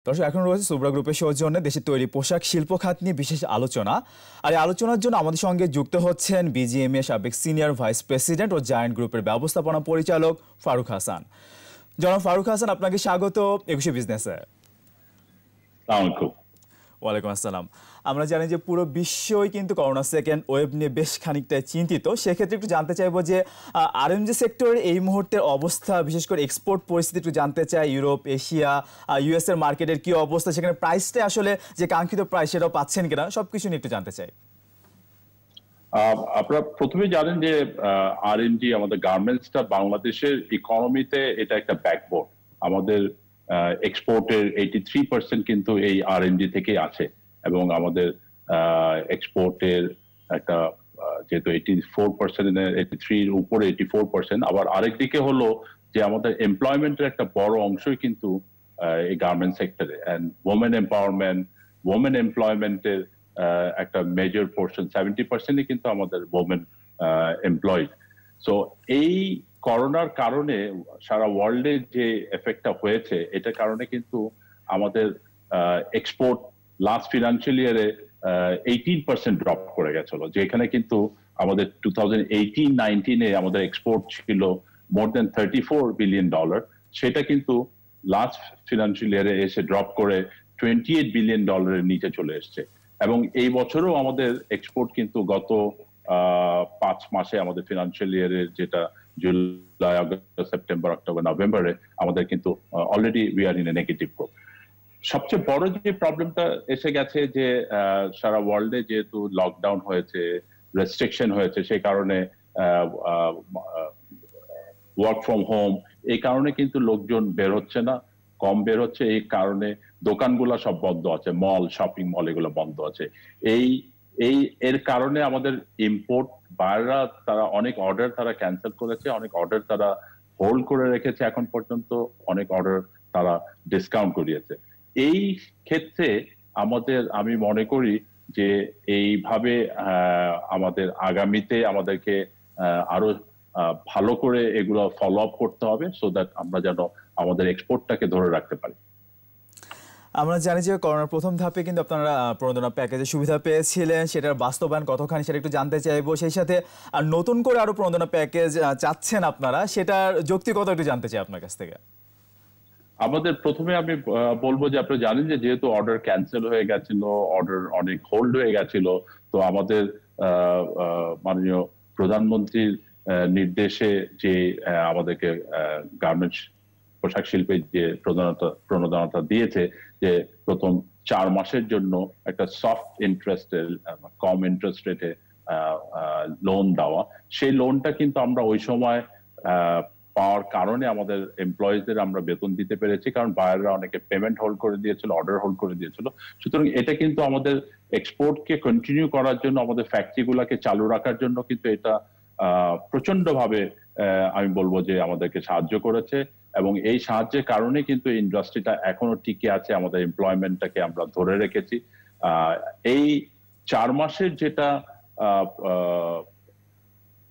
দর্শক, এখন রয়েছে সুব্রা গ্রুপের সৌজন্যে দেশের তৈরি পোশাক শিল্প খাত নিয়ে বিশেষ আলোচনা। আর এই আলোচনার জন্য আমাদের সঙ্গে যুক্ত হচ্ছেন বিজিএমইএ সাবেক সিনিয়র ভাইস প্রেসিডেন্ট ও জায়ান্ট গ্রুপের ব্যবস্থাপনা পরিচালক ফারুক হাসান। জনাব ফারুক হাসান, আপনাকে স্বাগত 21 বিজনেসে। ওয়ালাইকুম আসসালাম। আমরা জানি যে পুরো বিশ্বই কিন্তু করোনা সেকেন্ড ওয়েভ নিয়ে বেশ খানিকটা চিন্তিত। সেক্ষেত্রে একটু জানতে চাইবো যে আরএমজি সেক্টরের এই মুহূর্তের অবস্থা, বিশেষ করে এক্সপোর্ট পরিস্থিতি একটু জানতে চাই। ইউরোপ, এশিয়া, ইউএস এর মার্কেটের কি অবস্থা, সেখানে প্রাইসটা আসলে যে কাঙ্ক্ষিত প্রাইস সেটাও পাচ্ছেন কিনা, সবকিছু নিয়ে একটু জানতে চাই। আপনারা প্রথমে জানেন যে আরএমজি আমাদের গার্মেন্টসটা বাংলাদেশের ইকোনমিতে এটা একটা ব্যাকবোন। আমাদের এক্সপোর্টের 83% কিন্তু এই আরএমজি থেকে আসে এবং আমাদের এক্সপোর্টের একটা যেহেতু 84%, 83 উপরে 84%। আবার আরেকদিকে হলো যে আমাদের এমপ্লয়মেন্টের একটা বড় অংশই কিন্তু এই গার্মেন্ট সেক্টরে, এন্ড ওমেন এমপ্লয়মেন্টের একটা মেজর পোর্শন 70%ই কিন্তু আমাদের ওমেন এমপ্লয়েড। সো এই করোনার কারণে সারা ওয়ার্ল্ডে যে এফেক্টটা হয়েছে, এটার কারণে কিন্তু আমাদের এক্সপোর্ট লাস্ট ফিনান্সিয়াল ইয়ারে 18% ড্রপ করে গেছিল, যেখানে কিন্তু আমাদের 2018-19 আমাদের এক্সপোর্ট ছিল মোর দেন $34 বিলিয়ন। সেটা কিন্তু লাস্ট ফিনান্সিয়াল ইয়ারে এসে ড্রপ করে $28 বিলিয়ন নিচে চলে এসছে। এবং এই বছরও আমাদের এক্সপোর্ট কিন্তু গত 5 মাসে আমাদের ফিনান্সিয়াল ইয়ারের যেটা জুলাই, আগস্ট, সেপ্টেম্বর, অক্টোবর, নভেম্বরে আমাদের কিন্তু already we are in a negative growth. সবচেয়ে বড় যে প্রবলেমটা এসে গেছে যে সারা ওয়ার্ল্ডে যেহেতু লকডাউন হয়েছে, রেস্ট্রিকশন হয়েছে, সেই কারণে ওয়ার্ক ফ্রম হোম, এই কারণে কিন্তু লোকজন বের হচ্ছে না, কম বের হচ্ছে। এই কারণে দোকানগুলো সব বন্ধ আছে, মল, শপিং মল এগুলো বন্ধ আছে। এর কারণে আমাদের ইম্পোর্ট বাইরেরা তারা অনেক অর্ডার তারা ক্যান্সেল করেছে, অনেক অর্ডার তারা হোল্ড করে রেখেছে এখন পর্যন্ত, অনেক অর্ডার তারা ডিসকাউন্ট করিয়েছে। এই ক্ষেত্রে আমি মনে করি যে এইভাবে আমাদের আগামীতে আমাদেরকে আরো ভালো করে এগুলো ফলো আপ করতে হবে, সো দ্যাট আমরা যেন আমাদের এক্সপোর্টটাকে ধরে রাখতে পারি। আমরা জানি যে করোনার প্রথম ধাপে কিন্তু আপনারা প্রণোদনা প্যাকেজের সুবিধা পেয়েছিলেন, সেটার বাস্তবায়ন কতখানি সেটা একটু জানতে চাইবো। সেই সাথে নতুন করে আরো প্রণোদনা প্যাকেজ চাচ্ছেন আপনারা, সেটার যৌক্তিকতা একটু জানতে চাই আপনার কাছ থেকে। আমাদের প্রথমে আমি বলবো যে আপনারা জানেন যে যেহেতু অর্ডার ক্যান্সেল হয়ে গেছিল, অর্ডার অনেক হোল্ড হয়ে গেছিল, তো আমাদের মাননীয় প্রধানমন্ত্রীর নির্দেশে যে আমাদেরকে গার্মেন্টস পোশাক শিল্পে যে প্রণোদনাটা দিয়েছে, যে প্রথম 4 মাসের জন্য একটা সফট ইন্টারেস্টের, কম ইন্টারেস্ট রেটে লোন দেওয়া, সেই লোনটা কিন্তু আমরা ওই সময় পাওয়ার কারণে আমাদের এমপ্লয়িজদের আমরা বেতন দিতে পেরেছি, কারণ বায়াররা অনেকে পেমেন্ট হোল্ড করে দিয়েছিল, অর্ডার হোল্ড করে দিয়েছিল। সুতরাং এটা কিন্তু আমাদের এক্সপোর্টকে কন্টিনিউ করার জন্য, আমাদের ফ্যাক্টরিগুলোকে চালু রাখার জন্য কিন্তু এটা প্রচন্ড ভাবে আমি বলবো যে আমাদেরকে সাহায্য করেছে। এবং এই সাহায্যের কারণে কিন্তু ইন্ডাস্ট্রিটা এখনো টিকে আছে, আমাদের এমপ্লয়মেন্টটাকে আমরা ধরে রেখেছি। এই 4 মাসের যেটা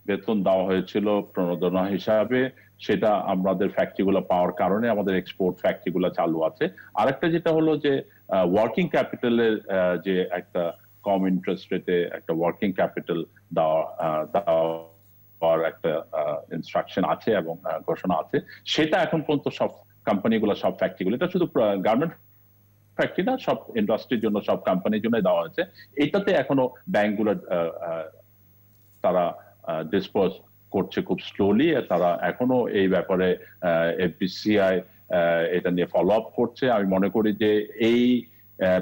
বেতন দেওয়া হয়েছিল প্রণোদনা হিসাবে, সেটা আমাদের ফ্যাক্টরিগুলো পাওয়ার কারণে আমাদের এক্সপোর্ট ফ্যাক্টরিগুলো চালু আছে। আরেকটা যেটা হলো যে ওয়ার্কিং ক্যাপিটালের যে একটা কম ইন্টারেস্ট রেটে একটা ওয়ার্কিং ক্যাপিটাল দেওয়ার একটা ইনস্ট্রাকশন আছে এবং ঘোষণা আছে, সেটা এখন পর্যন্ত সব কোম্পানিগুলো, সব ফ্যাক্টরিগুলো, এটা শুধু গার্মেন্ট ফ্যাক্টরি না, সব ইন্ডাস্ট্রির জন্য, সব কোম্পানির জন্য দেওয়া হয়েছে। এটাতে এখনো ব্যাংকগুলো তারা ডিসপোজ করছে খুব স্লোলি, তারা এখনো এই ব্যাপারে এফবিসিআই এটা নিয়ে ফলো আপ করছে। আমি মনে করি যে এই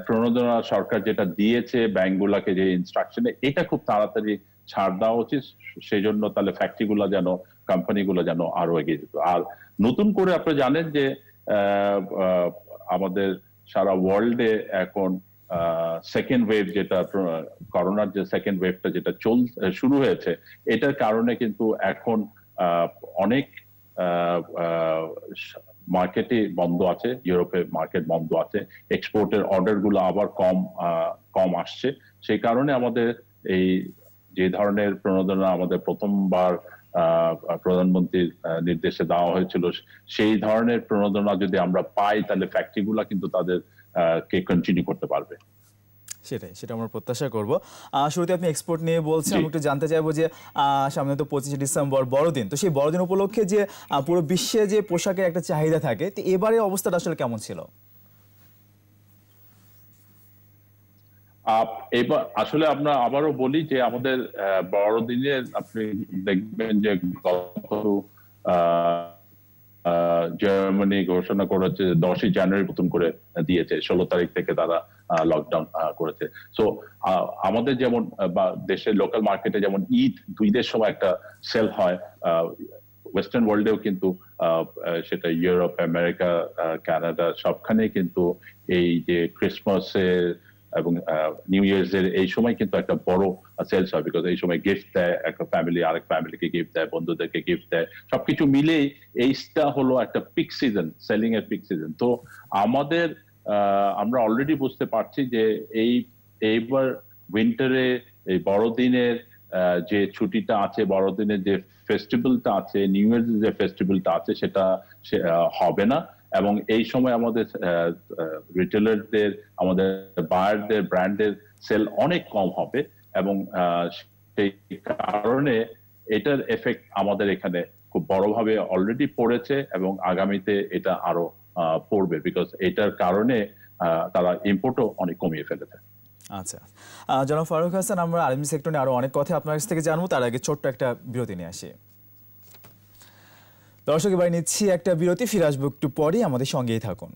প্রণোদনা সরকার যেটা দিয়েছে ব্যাংকগুলোকে, যে ইনস্ট্রাকশনে, এটা খুব তাড়াতাড়ি ছাড় দেওয়া উচিত, সেই জন্য তাহলে ফ্যাক্টরিগুলো যেন, কোম্পানিগুলো যেন আরো এগিয়ে যেত। আর নতুন করে আপনারা জানেন যে আমাদের সারা ওয়ার্ল্ডে এখন সেকেন্ড ওয়েভ, যেটা করোনার যে সেকেন্ড ওয়েভটা যেটা শুরু হয়েছে, এটার কারণে কিন্তু এখন অনেক মার্কেটে বন্ধ আছে, ইউরোপে মার্কেট বন্ধ আছে, এক্সপোর্টের অর্ডার গুলো আবার কম আসছে। সেই কারণে আমাদের এই যে ধরনের প্রণোদনা আমাদের প্রথমবার প্রধানমন্ত্রীর নির্দেশে দেওয়া হয়েছিল, সেই ধরনের প্রণোদনা যদি আমরা পাই, তাহলে ফ্যাক্টরিগুলা কিন্তু তাদের কে কন্টিনিউ করতে পারবে। সেটা আমরা প্রত্যাশা করব। শুরুতে আপনি এক্সপোর্ট নিয়ে বলছেন, আমি একটু জানতে চাইবো যে সামনে তো 25শে ডিসেম্বর বড়দিন, তো সেই বড়দিন উপলক্ষে যে পুরো বিশ্বে যে পোশাকের একটা চাহিদা থাকে, তো এবারে অবস্থাটা আসলে কেমন ছিল? এবার আসলে আমরা আবারও বলি যে আমাদের বড়দিনের আপনি দেখবেন যে গত জার্মানি ঘোষণা করেছে 10ই জানুয়ারি নতুন করে দিয়েছে, 16 তারিখ থেকে তারা লকডাউন করেছে। সো আমাদের যেমন বা দেশের লোকাল মার্কেটে যেমন ঈদের সময় একটা সেল হয়, ওয়েস্টার্ন ওয়ার্ল্ডেও কিন্তু সেটা ইউরোপ, আমেরিকা, কানাডা সবখানেই কিন্তু এই যে ক্রিসমাসের এবং নিউ ইয়ার্স এর এই সময় কিন্তু একটা বড় সেলস হয়, বিকজ এই সময় গিফট দেয়, একটা ফ্যামিলি আরেক ফ্যামিলিকে গিফট দেয়, বন্ধুদেরকে গিফট দেয়, সবকিছু মিলেই এইটা হলো একটা পিক সিজন, সেলিং এর পিক সিজন। তো আমাদের আমরা অলরেডি বুঝতে পারছি যে এইবার উইন্টারে এই বড়দিনের যে ছুটিটা আছে, বড়দিনের যে ফেস্টিভ্যালটা আছে, নিউ ইয়ার যে ফেস্টিভ্যালটা আছে, সেটা হবে না। এবং এই সময় আমাদের রিটেলারদের, আমাদের বায়ারদের, ব্র্যান্ডের সেল অনেক কম হবে, এবং সেই কারণে এটার এফেক্ট আমাদের এখানে খুব বড়ভাবে অলরেডি পড়েছে, এবং আগামীতে এটা আরো পড়বে, বিকজ এটার কারণে তারা ইম্পোর্টও অনেক কমিয়ে ফেলেছে। আচ্ছা, জনাব ফারুক হাসান, আমরা আর্মি সেক্টর নিয়ে আরো অনেক কথা আপনার কাছ থেকে জানবো, তার আগে ছোট্ট একটা বিরতি নিয়ে আসি। দর্শক, এবার নিচ্ছি একটা বিরতি, ফিরে আসবো একটু পরেই, আমাদের সঙ্গেই থাকুন।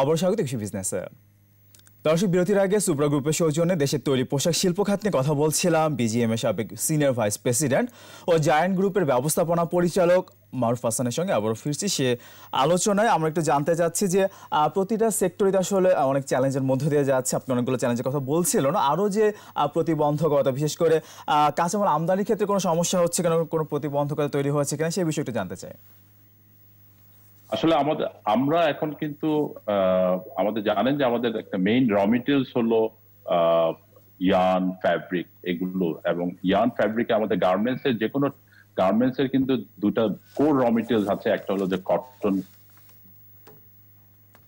আবার স্বাগত কৃষি বিজনেসে। দর্শক, বিরতির আগে সুব্রা গ্রুপের সৌজন্যে দেশের তৈরি পোশাক শিল্প খাত নিয়ে কথা বলছিলাম বিজিএম এর সাবেক সিনিয়র ভাইস প্রেসিডেন্ট ও জায়ান্ট গ্রুপের ব্যবস্থাপনা পরিচালক মারুফ হাসানের সঙ্গে আবারও ফিরছি সে আলোচনায়। আমরা একটু জানতে চাচ্ছি যে প্রতিটা সেক্টরে আসলে অনেক চ্যালেঞ্জের মধ্য দিয়ে যাচ্ছে, আপনি অনেকগুলো চ্যালেঞ্জের কথা বলছিলেন, আরও যে প্রতিবন্ধকতা, বিশেষ করে কাঁচামাল আমদানির ক্ষেত্রে কোনো সমস্যা হচ্ছে কেন, কোনো প্রতিবন্ধকতা তৈরি হচ্ছে কিনা, সেই বিষয়ে একটু জানতে চাই। আসলে আমরা এখন কিন্তু আমাদের জানেন যে আমাদের একটা মেইন র মেটেরিয়ালস হলো ইয়ার্ন, ফ্যাব্রিক, এগুলো। এবং ইয়ার্ন, ফ্যাব্রিক আমাদের গার্মেন্টস এর, যে কোনো গার্মেন্টস এর কিন্তু দুটা কোর র মেটেরিয়ালস আছে। একটা হলো যে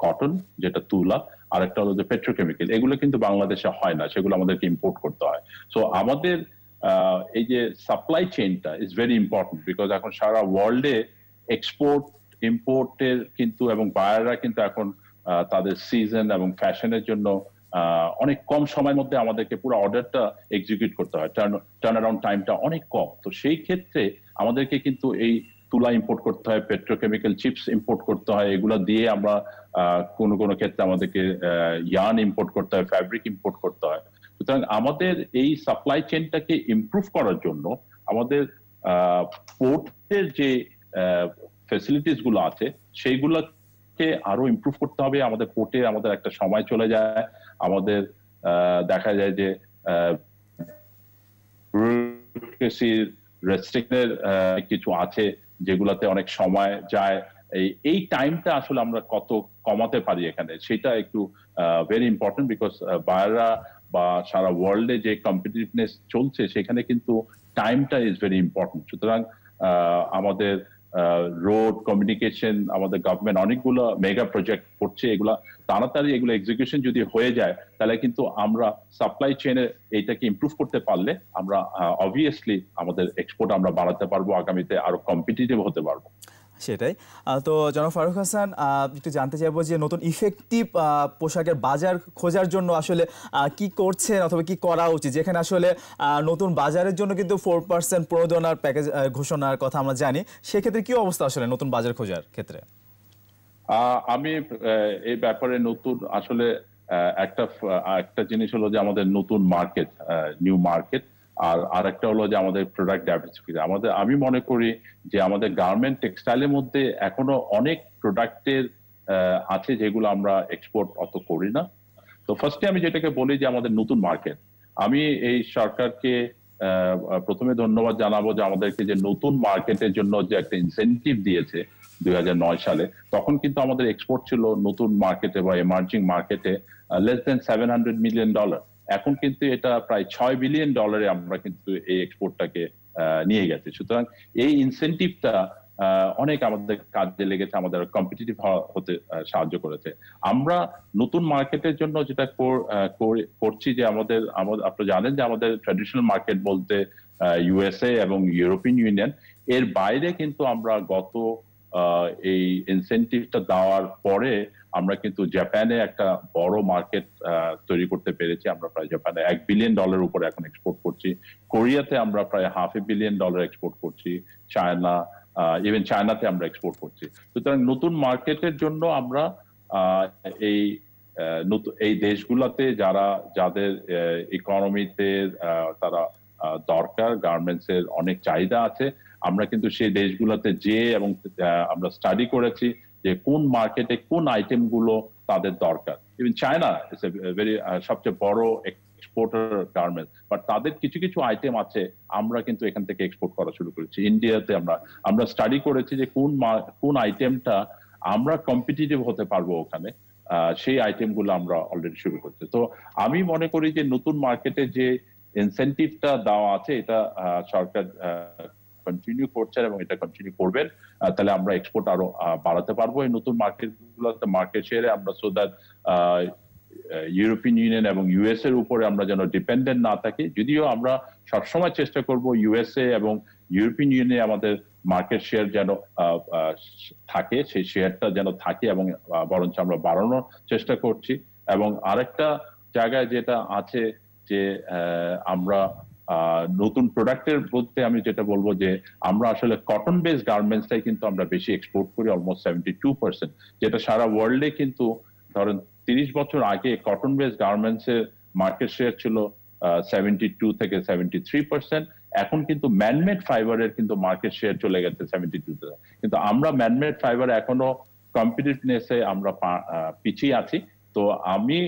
কটন যেটা তুলা, আর একটা হলো যে পেট্রোকেমিক্যাল। এগুলো কিন্তু বাংলাদেশে হয় না, সেগুলো আমাদেরকে ইম্পোর্ট করতে হয়। সো আমাদের এই যে সাপ্লাই চেইনটা ইজ ভেরি ইম্পর্টেন্ট, বিকজ এখন সারা ওয়ার্ল্ডে এক্সপোর্ট ইম্পোর্টের কিন্তু, এবং বায়াররা কিন্তু এখন তাদের সিজন এবং ফ্যাশনের জন্য অনেক কম সময়ের মধ্যে আমাদেরকে পুরো অর্ডারটা এক্সিকিউট করতে হয়, টার্ন অ্যারাউন্ড টাইমটা অনেক কম। তো সেই ক্ষেত্রে আমাদেরকে কিন্তু এই তুলা ইম্পোর্ট করতে হয়, পেট্রোকেমিক্যাল চিপস ইম্পোর্ট করতে হয়, এগুলা দিয়ে আমরা কোনো কোনো ক্ষেত্রে আমাদেরকে ইয়ার্ন ইম্পোর্ট করতে হয়, ফ্যাব্রিক ইম্পোর্ট করতে হয়। সুতরাং আমাদের এই সাপ্লাই চেইনটাকে ইমপ্রুভ করার জন্য আমাদের পোর্টের যে ফ্যাসিলিটিস গুলো আছে সেইগুলোকে আরো ইমপ্রুভ করতে হবে। আমাদের পোর্টে আমাদের একটা সময় চলে যায়, আমাদের দেখা যায় যে রেস্ট্রিক্টের কিছু আছে যেগুলাতে অনেক সময় যায়। এই টাইমটা আসলে আমরা কত কমাতে পারি এখানে, সেটা একটু ভেরি ইম্পর্টেন্ট, বিকজ বায়াররা বা সারা ওয়ার্ল্ডে যে কম্পিটিটিভনেস চলছে সেখানে কিন্তু টাইমটা ইজ ভেরি ইম্পর্টেন্ট। সুতরাং আমাদের রোড কমিউনিকেশন, আমাদের গভর্নমেন্ট অনেকগুলো মেগা প্রজেক্ট করছে, এগুলা তাড়াতাড়ি এগুলো এক্সিকিউশন যদি হয়ে যায়, তাহলে কিন্তু আমরা সাপ্লাই চেইনে এইটাকে ইমপ্রুভ করতে পারলে আমরা অবভিয়াসলি আমাদের এক্সপোর্ট আমরা বাড়াতে পারবো, আগামীতে আরো কম্পিটিটিভ হতে পারবো। সেটাই। তো জনাব ফারুক হাসান, একটু জানতে চাইবো যে নতুন ইফেক্টিভ পোশাকের বাজার খোঁজার জন্য আসলে কি করছেন অথবা কি করা উচিত, যেখানে আসলে নতুন বাজারের জন্য কিন্তু 4% প্রণোদনার প্যাকেজ ঘোষণার কথা আমরা জানি, সেক্ষেত্রে কি অবস্থা আসলে নতুন বাজার খোঁজার ক্ষেত্রে? আমি এই ব্যাপারে নতুন আসলে একটা জিনিস হলো যে আমাদের নতুন মার্কেট, নিউ মার্কেট, আর একটা হলো যে আমাদের প্রোডাক্ট ডাইভার্সিফিকেশন। আমি মনে করি যে আমাদের গার্মেন্ট টেক্সটাইলের মধ্যে এখনো অনেক প্রোডাক্টের আছে যেগুলো আমরা এক্সপোর্ট অত করি না। তো ফার্স্টে আমি যেটাকে বলি যে আমাদের নতুন মার্কেট, আমি এই সরকারকে প্রথমে ধন্যবাদ জানাবো যে আমাদেরকে যে নতুন মার্কেটের জন্য যে একটা ইনসেন্টিভ দিয়েছে 2009 সালে, তখন কিন্তু আমাদের এক্সপোর্ট ছিল নতুন মার্কেটে বা এমার্জিং মার্কেটে লেস দেন $700 মিলিয়ন। এখন কিন্তু এটা প্রায় $6 বিলিয়ন আমরা কিন্তু এই এক্সপোর্টটাকে নিয়ে গেছে। সুতরাং এই ইনসেনটিভটা অনেক আমাদের কাজে লেগেছে, আমাদের কম্পিটিটিভ হতে সাহায্য করেছে। আমরা নতুন মার্কেটের জন্য যেটা করছি যে আমাদের আপনারা জানেন যে আমাদের ট্র্যাডিশনাল মার্কেট বলতে ইউএসএ এবং ইউরোপিয়ান ইউনিয়ন, এর বাইরে কিন্তু আমরা গত এই ইনসেনটিভটা দেওয়ার পরে আমরা কিন্তু জাপানে একটা বড় মার্কেট তৈরি করতে পেরেছি। আমরা প্রায় জাপানে $1 বিলিয়ন উপরে এখন এক্সপোর্ট করছি। কোরিয়াতে আমরা প্রায় $500 মিলিয়ন এক্সপোর্ট করছি। চায়না, ইভেন চায়নাতে আমরা এক্সপোর্ট করছি। সুতরাং নতুন মার্কেটের জন্য আমরা এই দেশগুলোতে যাদের ইকোনমিতে তারা দরকার, গার্মেন্টস এর অনেক চাহিদা আছে, আমরা কিন্তু সেই দেশগুলোতে এবং আমরা স্টাডি করেছি যে কোন মার্কেটে কোন আইটেম গুলো তাদের দরকার। ইভেন চায়না সবচেয়ে বড় এক্সপোর্টার গার্মেন্টস, বাট তাদের কিছু কিছু আইটেম আছে আমরা কিন্তু এখান থেকে এক্সপোর্ট করা শুরু করেছি। ইন্ডিয়াতে আমরা স্টাডি করেছি যে কোন আইটেমটা আমরা কম্পিটিটিভ হতে পারবো ওখানে, সেই আইটেম গুলো আমরা অলরেডি শুরু করছি। তো আমি মনে করি যে নতুন মার্কেটে যে ইনসেনটিভটা দেওয়া আছে এটা সরকার কন্টিনিউ করছেন এবং এটা কন্টিনিউ করবেন, তাহলে আমরা এক্সপোর্ট আরো বাড়াতে পারবো এই নতুন মার্কেটগুলোতে, মার্কেট শেয়ারে আমরা, সো দ্যাট ইউরোপিয়ান ইউনিয়ন এবং ইউএস এর উপরে আমরা যেন ডিপেন্ডেন্ট না থাকি। যদিও আমরা সবসময় চেষ্টা করব ইউএসএ এবং ইউরোপিয়ান ইউনিয়নে আমাদের মার্কেট শেয়ার যেন থাকে, সেই শেয়ারটা যেন থাকে এবং বরঞ্চ আমরা বাড়ানোর চেষ্টা করছি। এবং আরেকটা জায়গায় যেটা আছে যে আমরা নতুন প্রোডাক্টের বলতে আমি যেটা বলবো যে আমরা আসলে কটন বেস গার্মেন্টসটাই কিন্তু আমরা বেশি এক্সপোর্ট করি, অলমোস্ট 72%, যেটা সারা ওয়ার্ল্ডে কিন্তু ধরেন 30 বছর আগে কটন বেস গার্মেন্টস এর মার্কেট শেয়ার ছিল 72 থেকে 73%। এখন কিন্তু ম্যানমেড ফাইবারের কিন্তু মার্কেট শেয়ার চলে গেছে 72-তে। কিন্তু আমরা ম্যানমেড ফাইবার এখনো কম্পিটিটিভনেসে আমরা পিছিয়ে আছি। তো আমি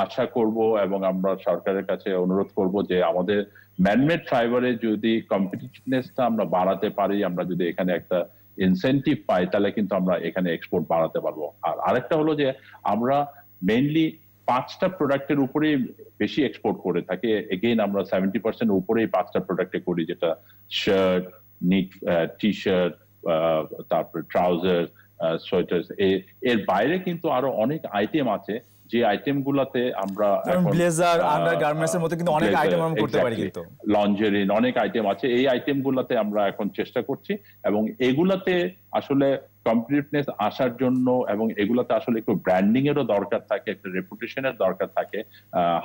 আশা করব এবং আমরা সরকারের কাছে অনুরোধ করব যে আমাদের ম্যানমেড ফাইবারে যদি কম্পিটিটিভনেসটা আমরা বাড়াতে পারি, আমরা যদি এখানে একটা ইনসেনটিভ পাই, তাহলে কিন্তু আমরা এখানে এক্সপোর্ট বাড়াতে পারবো। আর আরেকটা হলো যে আমরা মেইনলি 5টা প্রোডাক্টের উপরেই বেশি এক্সপোর্ট করে থাকি। এগেইন আমরা 70% উপরেই 5টা প্রোডাক্টে করি, যেটা শার্ট, নিট, টি শার্ট, তারপর ট্রাউজার, সোয়েটার। এর বাইরে কিন্তু আরো অনেক আইটেম আছে যে আইটেম গুলাতে আমরা ব্লেজার, আন্ডারগার্মেন্টস এর মধ্যে কিন্তু অনেক আইটেম আমরা করতে পারি, কিন্তু লঞ্জেরিন অনেক আইটেম আছে। এই আইটেম গুলাতে আমরা এখন চেষ্টা করছি এবং এগুলাতে আসলে কম্পিটিটিভনেস আসার জন্য এবং এগুলাতে আসলে একটু ব্র্যান্ডিং এরও দরকার থাকে, একটা রেপুটেশনের দরকার থাকে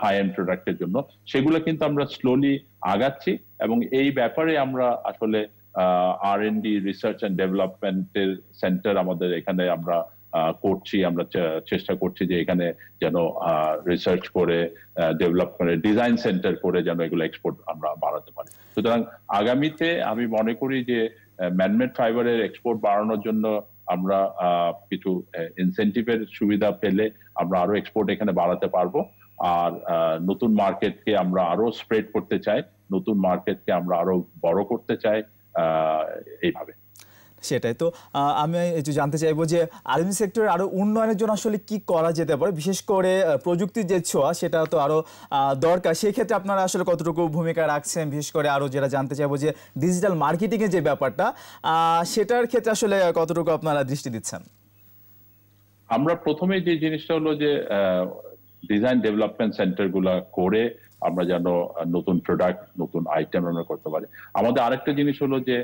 হাই এন্ড প্রোডাক্টের জন্য। সেগুলো কিন্তু আমরা স্লোলি আগাচ্ছি এবং এই ব্যাপারে আমরা আসলে R&D, রিসার্চ এন্ড ডেভেলপমেন্টের সেন্টার আমাদের এখানে আমরা করছি। আমরা চেষ্টা করছি যে এখানে যেন রিসার্চ করে, ডেভেলপ করে, ডিজাইন সেন্টার করে যেন এগুলো এক্সপোর্ট আমরা বাড়াতে পারি। সুতরাং আগামীতে আমি মনে করি যে ম্যানমেড ফাইবারের এক্সপোর্ট বাড়ানোর জন্য আমরা কিছু ইনসেনটিভের সুবিধা পেলে আমরা আরো এক্সপোর্ট এখানে বাড়াতে পারবো। আর নতুন মার্কেটকে আমরা আরো স্প্রেড করতে চাই, নতুন মার্কেটকে আমরা আরো বড় করতে চাই এইভাবে। সেটাই তো আমি জানতে চাইবো যে আর্মি সেক্টরের আরো উন্নয়নের জন্য আসলে কি করা যেতে পারে, বিশেষ করে প্রযুক্তির যে ছোঁয়া সেটা তো আরো দরকার। সেই ক্ষেত্রে আপনারা আসলে কতটুকু ভূমিকা রাখছেন, বিশেষ করে আরো যেটা জানতে চাইবো যে ডিজিটাল মার্কেটিং এর যে ব্যাপারটা সেটার ক্ষেত্রে আসলে কতটুকু আপনারা দৃষ্টি দিচ্ছেন? আমরা প্রথমে যে জিনিসটা হলো যে ডিজাইন ডেভেলপমেন্ট সেন্টার গুলা করে আমরা যেন নতুন প্রোডাক্ট, নতুন আইটেম আমরা করতে পারি। আমাদের আরেকটা জিনিস হলো যে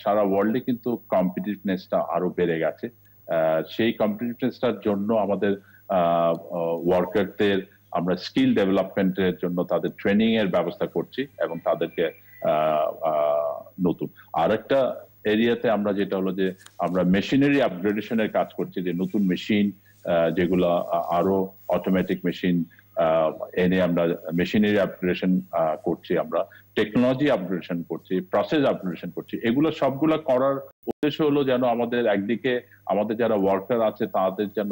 সারা ওয়ার্ল্ডে কিন্তু কম্পিটিটিভনেসটা আরো বেড়ে গেছে। সেই কম্পিটিটিভনেসটার জন্য আমাদের ওয়ার্কারদের আমরা স্কিল ডেভেলপমেন্টের জন্য তাদের ট্রেনিং এর ব্যবস্থা করছি এবং তাদেরকে নতুন আরেকটা এরিয়াতে আমরা যেটা হলো যে আমরা মেশিনারি আপগ্রেডেশনের কাজ করছি, যে নতুন মেশিন যেগুলো আরো অটোমেটিক মেশিন এনে আমরা মেশিনারি আপগ্রেডেশন করছি, আমরা টেকনোলজি আপগ্রেডেশন করছি, প্রসেস আপগ্রেডেশন করছি। এগুলো সবগুলো করার উদ্দেশ্য হলো যেন আমাদের একদিকে আমাদের যারা ওয়ার্কার আছে তাদের যেন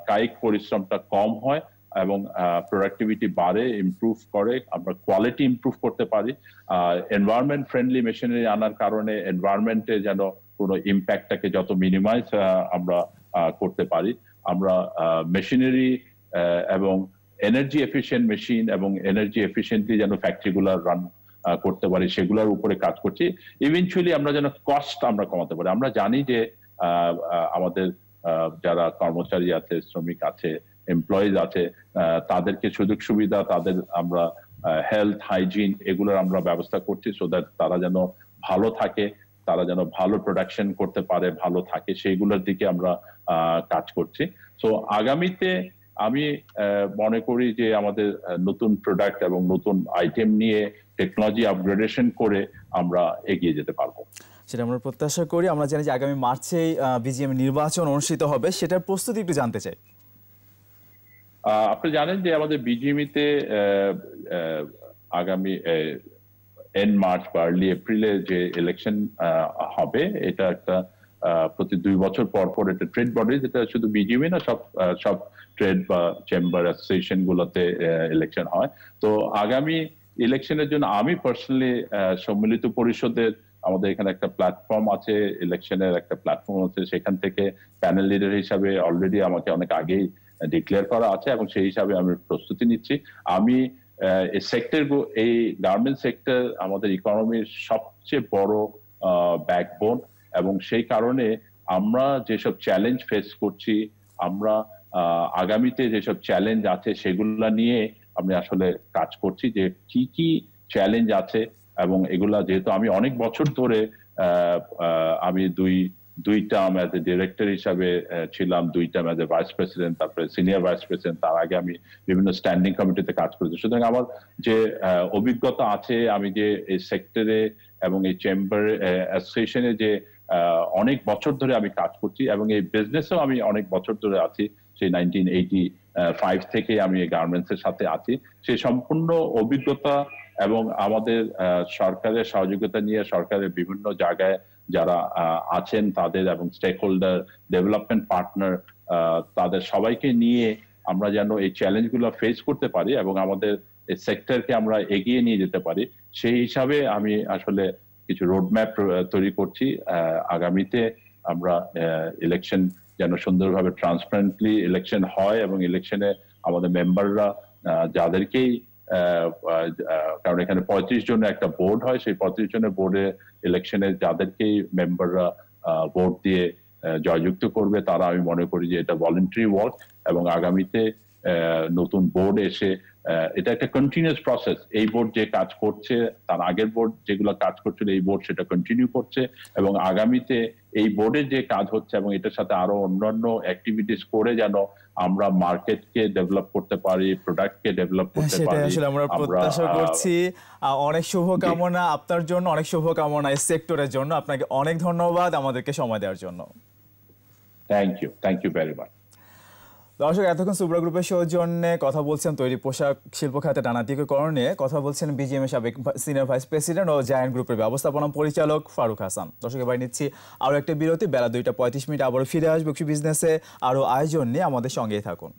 কায়িক পরিশ্রমটা কম হয় এবং প্রোডাক্টিভিটি বাড়ে, ইমপ্রুভ করে, আমরা কোয়ালিটি ইমপ্রুভ করতে পারি। এনভায়রনমেন্ট ফ্রেন্ডলি মেশিনারি আনার কারণে এনভায়রনমেন্টে যেন কোনো ইম্প্যাক্টটাকে যত মিনিমাইজ আমরা করতে পারি। আমরা মেশিনারি এবং এনার্জি এফিশিয়েন্ট মেশিন এবং এনার্জি এফিশিয়েন্টলি যেন ফ্যাক্টরিগুলো রান করতে পারি সেগুলোর উপরে কাজ করছি। ইভেনচুয়ালি আমরা যেন কস্ট আমরা কমাতে পারি। আমরা জানি যে আমাদের যারা কর্মচারী আছে, শ্রমিক আছে, এমপ্লয়িজ আছে, তাদেরকে সুযোগ সুবিধা, তাদের আমরা হেলথ হাইজিন এগুলোর আমরা ব্যবস্থা করছি সো দ্যাট তারা যেন ভালো থাকে, তারা যেন ভালো প্রোডাকশন করতে পারে, ভালো থাকে, সেইগুলোর দিকে আমরা কাজ করছি। তো আগামীতে আমি মনে করি যে আমাদের নতুন প্রোডাক্ট এবং নতুন আইটেম নিয়ে টেকনোলজি আপগ্রেডেশন করে আমরা এগিয়ে যেতে পারবো। সেটা আমরা প্রত্যাশা করি। আমরা জানি যে আগামী মার্চেই বিজিএম নির্বাচন অনুষ্ঠিত হবে, সেটার প্রস্তুতি একটু জানতে চাই। আপনি জানেন যে আমাদের বিজিএমইতে আগামী এন্ড মার্চ বা আর্লি এপ্রিলে যে ইলেকশন হবে, এটা একটা প্রতি 2 বছর পর পর এটা ট্রেড বডি, যেটা শুধু বিজিএমই না, সব ট্রেড বা চেম্বার অ্যাসোসিয়েশন গুলোতে ইলেকশন হয়। তো আগামী ইলেকশনের জন্য আমি পার্সোনালি সম্মিলিত পরিষদের আমাদের এখানে একটা প্ল্যাটফর্ম আছে, ইলেকশনের একটা প্ল্যাটফর্ম আছে, সেখান থেকে প্যানেল লিডার হিসাবে অলরেডি আমাকে অনেক আগেই ডিক্লেয়ার করা আছে এবং সেই হিসাবে আমি প্রস্তুতি নিচ্ছি। আমি এই সেক্টর, এই গার্মেন্ট সেক্টর আমাদের ইকোনমির সবচেয়ে বড় ব্যাকবোন এবং সেই কারণে আমরা যেসব চ্যালেঞ্জ ফেস করছি, আমরা আগামীতে যেসব চ্যালেঞ্জ আছে সেগুলা নিয়ে আমি আসলে কাজ করছি, যে কি কি চ্যালেঞ্জ আছে এবং এগুলা যেহেতু আমি অনেক বছর ধরে আমি দুই টার্ম অ্যাজ এ ডিরেক্টর হিসাবে ছিলাম, 2 term as a vice president, তারপরে সিনিয়র ভাইস প্রেসিডেন্ট, তার আগে আমি বিভিন্ন স্ট্যান্ডিং কমিটিতে কাজ করেছি। সুতরাং আমার যে অভিজ্ঞতা আছে, আমি যে এই সেক্টরে এবং এই চেম্বার অ্যাসোসিয়েশনে যে অনেক বছর ধরে আমি কাজ করছি এবং এই বিজনেসেও আমি অনেক বছর ধরে আছি, সেই 1985 থেকে আমি এই গার্মেন্টস এর সাথে আছি। সেই সম্পূর্ণ অভিজ্ঞতা এবং আমাদের সরকারের সহযোগিতা নিয়ে সরকারের বিভিন্ন জায়গায় যারা আছেন তাদের এবং স্টেক হোল্ডার, ডেভেলপমেন্ট পার্টনার, তাদের সবাইকে নিয়ে আমরা যেন এই চ্যালেঞ্জগুলো ফেস করতে পারি এবং আমাদের এই সেক্টরকে আমরা এগিয়ে নিয়ে যেতে পারি, সেই হিসাবে আমি আসলে কিছু রোডম্যাপ তৈরি করছি। আগামীতে আমরা ইলেকশন যেন সুন্দরভাবে ট্রান্সপারেন্টলি ইলেকশন হয় এবং ইলেকশনে আমাদের মেম্বাররা যাদেরকেই, কারণ এখানে 35 জনের একটা বোর্ড হয়, সেই 35 জনের বোর্ডে ইলেকশনে যাদেরকেই মেম্বাররা ভোট দিয়ে জয়যুক্ত করবে, তারা আমি মনে করি যে এটা ভলান্টারি ওয়ার্ক এবং আগামীতে নতুন বোর্ড এসে এটা একটা কন্টিনিউয়াস প্রসেস। এই বোর্ড যে কাজ করছে, তার আগের বোর্ড যেগুলো কাজ করছিল, এই বোর্ড সেটা কন্টিনিউ করছে এবং আগামীতে এই বোর্ডের যে কাজ হচ্ছে এবং এটার সাথে আরো অন্যান্য অ্যাক্টিভিটিস করে যেন আমরা মার্কেটকে ডেভেলপ করতে পারি, প্রোডাক্টকে ডেভেলপ করতে পারি, সেটা আসলে আমরা প্রত্যাশা করছি। অনেক শুভকামনা আপনার জন্য, অনেক শুভকামনা এই সেক্টরের জন্য। আপনাকে অনেক ধন্যবাদ আমাদেরকে সময় দেওয়ার জন্য। Thank you very much. দর্শক, এতক্ষণ সুব্রা গ্রুপের সৌজন্যে কথা বলছেন তৈরি পোশাক শিল্প খাতে টানাটিকরণ নিয়ে কথা বলছেন বিজিএম এর সাবেক সিনিয়র ভাইস প্রেসিডেন্ট ও জায়ান্ট গ্রুপের ব্যবস্থাপনা পরিচালক ফারুক হাসান। দর্শক, এবার নিচ্ছি আরও একটা বিরতি। বেলা 2টা 35 মিনিট আবারও ফিরে আসবে বিজনেসে আরও আয়োজন নিয়ে, আমাদের সঙ্গেই থাকুন।